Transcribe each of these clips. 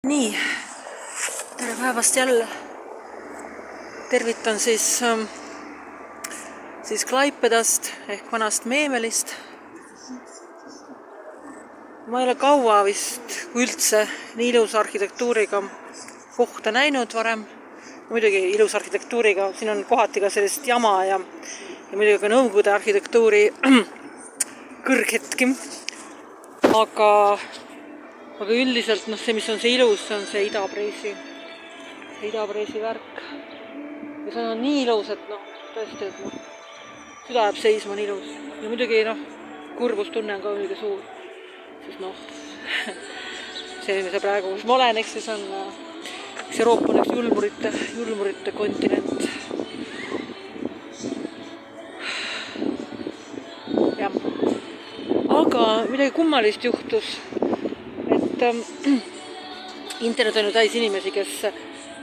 Nii, tere päevast jälle. Tervitan siis Klaipedast ehk vanast Meemelist. Ma ei ole kaua vist üldse nii ilusa arhitektuuriga kohta näinud varem. Muidugi ilus arhitektuuriga, siin on kohati ka sellist jama ja muidugi ka Nõukogude arhitektuuri kõrghetki. Aga üldiselt see, mis on see ilus, see on see Idapreisi värk. Ja see on nii ilus, et tõesti, et süda jääb seisma on ilus. Ja muidugi kurbustunne on ka muidugi suur. Sest see, mis praegu, kus ma olen, eks siis on Euroopa on üks julmurite kontinent. Ja. Aga midagi kummalist juhtus, et internet on ju täis inimesi, kes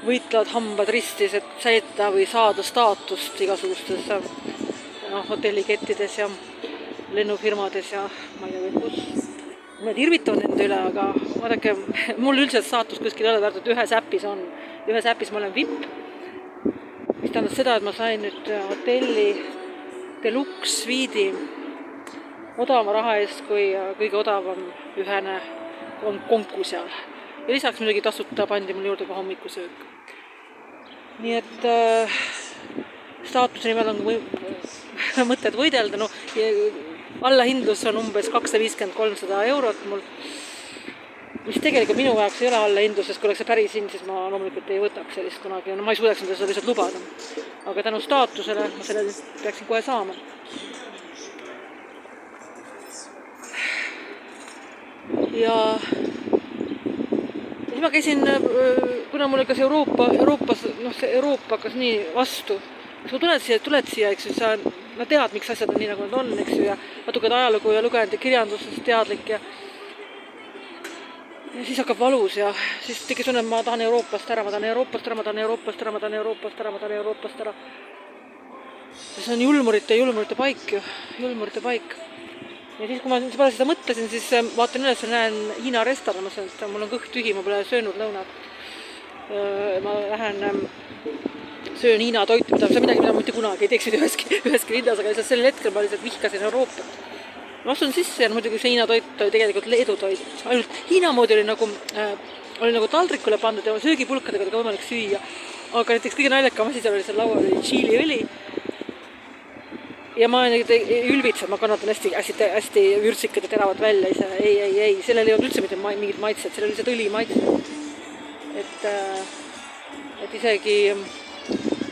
võitlevad hambad ristis, et säilitada või saada staatust igasugustes hotellikettides ja lennufirmades ja ma ei tea veel kus. Nad irvitavad nende üle, aga vaadake, mul üldiselt staatus kuskil ei ole väärtult ühes äpis ma olen VIP, mis tähendab seda, et ma sain nüüd hotelli Deluxe Suite'i odavama raha eest kui kõige odavam ühene konku seal. Ja lisaks muidugi tasuta pandi mul juurde ka hommikusöök. Nii et staatuse nimel on mõtted võidelda. Allahindlus on umbes 250-300 eurot mul, mis tegelikult minu jaoks ei ole allahindlus, sest kui oleks see päris hind, siis ma loomulikult ei võtaks sellist kunagi. Ma ei suudaks seda lihtsalt lubada. Aga tänu staatusele ma selle peaksin kohe saama. Ja siis ma käisin, kuna mul kas Euroopas hakkas nii vastu. Kui tuled siia, eks ju, sa tead, miks asjad on nii, nagu nad on, eks ju, ja natuke ajalugu ja lugenud kirjandusest teadlik ja siis hakkab valus ja siis tegi tunne, et ma tahan Euroopast ära. See on julmurite paik ju, Ja siis, kui ma seda mõtlesin, siis vaatan üles ja näen Hiina restoran, mul on kõht tühi, ma pole söönud lõunat. Ma lähen söön Hiina toitu, see on midagi, mida ma mitte kunagi ei teeksid üheski linnas, aga lihtsalt sellel hetkel ma lihtsalt vihkasin Euroopat. Ma astun sisse ja muidugi see Hiina toit oli tegelikult Leedu toit. Ainult Hiina moodi oli nagu taldrikule pandud ja söögipulkadega ka võimalik süüa. Aga näiteks kõige naljakam asi seal oli seal laual oli tšiiliõli. Ja ma ülbitsen, ma kannatan hästi vürtsikad ja teravad välja. Ei, sellel ei olnud üldse mingid maitset, sellel oli lihtsalt õli maitset. Et isegi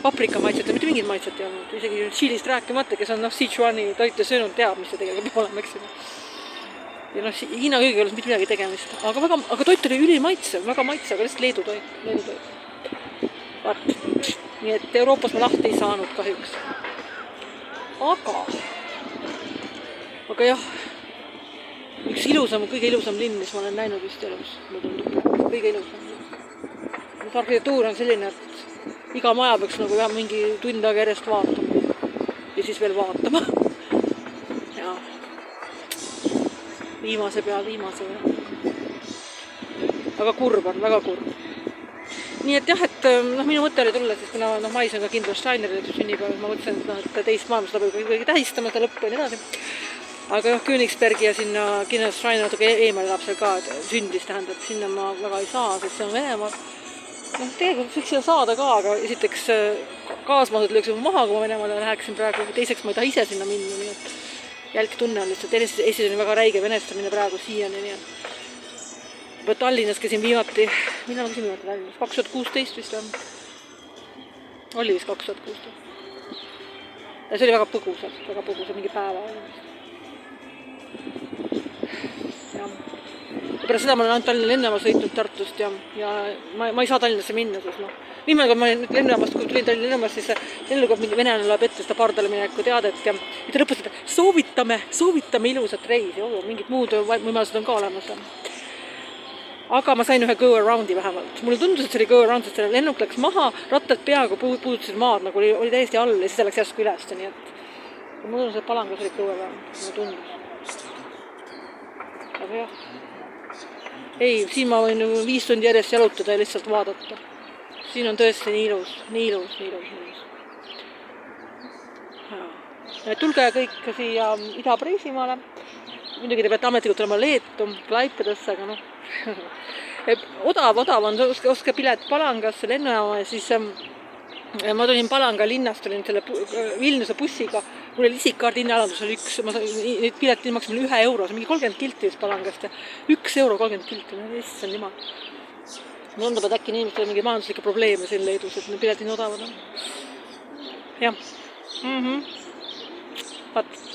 paprika maitset, mitte mingid maitset ei olnud. Isegi Tšiilist rääkimata, kes on Sichuani toite söönud, teab, mis see tegelikult peab olema, eks. Ja Hiina kõige ei olnud mitte midagi tegemist. Aga toit oli ülimaitsev, väga maitsev, aga lihtsalt Leedu toit. Nii et Euroopas ma lahti ei saanud kahjuks. Aga jah, üks kõige ilusam linn, mis ma olen näinud vist elus. Kõige ilusam. Arhitektuur on selline, et iga maja peaks mingi tund aega järjest vaatama. Ja siis veel vaatama. Ja viimase peal. Aga kurb on, väga kurb. Nii et jah, et minu mõte oli tulla, siis kuna mais on ka kindlasti Steinerile sünnipäev, ma mõtlesin, et teist maailmas ta peab ikkagi tähistama seda lõppu ja nii edasi. Aga Königsbergi ja sinna kindlasti Steiner natuke eemal elab seal ka, et sündis tähendab, sinna ma väga ei saa, sest see on Venemaal. Tegelikult võiks sinna saada ka, aga esiteks kaasmaased lööksid maha, kui ma Venemaale läheksin praegu, teiseks ma ei taha ise sinna minna, nii et jälg tunne on lihtsalt, Eestis on väga räige venestamine praegu siiani, nii et Tallinnas käisin viimati, millal ma käisin viimati Tallinnas? 2016 vist on. Oli vist 2016. Ja see oli väga põgus, mingi päeva. Ja pärast seda ma olen ainult Tallinna lennujaamas sõitnud Tartust ja ma ei saa Tallinnasse minna. Viimane, kui ma olin lennujaamast, kui tulin Tallinna lennujaamast, siis lennujaam mingi venelane loeb ette seda pardale mineku teadet ja ta lõpuks, et soovitame ilusat reisi, mingid muud võimalused on ka olemas. Aga ma sain ühe go aroundi vähemalt. Mulle tundus, et see oli go around, sest selle lennuk läks maha, rattad peaaegu puudutasid maad, nagu oli täiesti all ja siis läks järsku üles. Nii et mulle tundus, et palangas oli go around. Mulle tundus. Aga jah. ei, siin ma võin 5 tundi järjest jalutada ja lihtsalt vaadata. Siin on tõesti nii ilus. Tulge kõik siia Ida-Preisimaale. Muidugi te peate ametlikult olema Leetu, Klaipedesse, aga noh. Odav on, oska pilet Palangasse lennujaama ja siis ma tulin Palanga linnast, tulin selle Vilniuse bussiga. Mul oli isikkaardi hinnaalandus oli neid piletid maksin 1 euro, see mingi 30 kilti just Palangast ja 1 euro 30 kilti, issand jumal. Mulle tundub, et äkki inimestel on mingi majanduslikke probleeme siin Leedus, et need piletid odavad on. Jah. Vaat.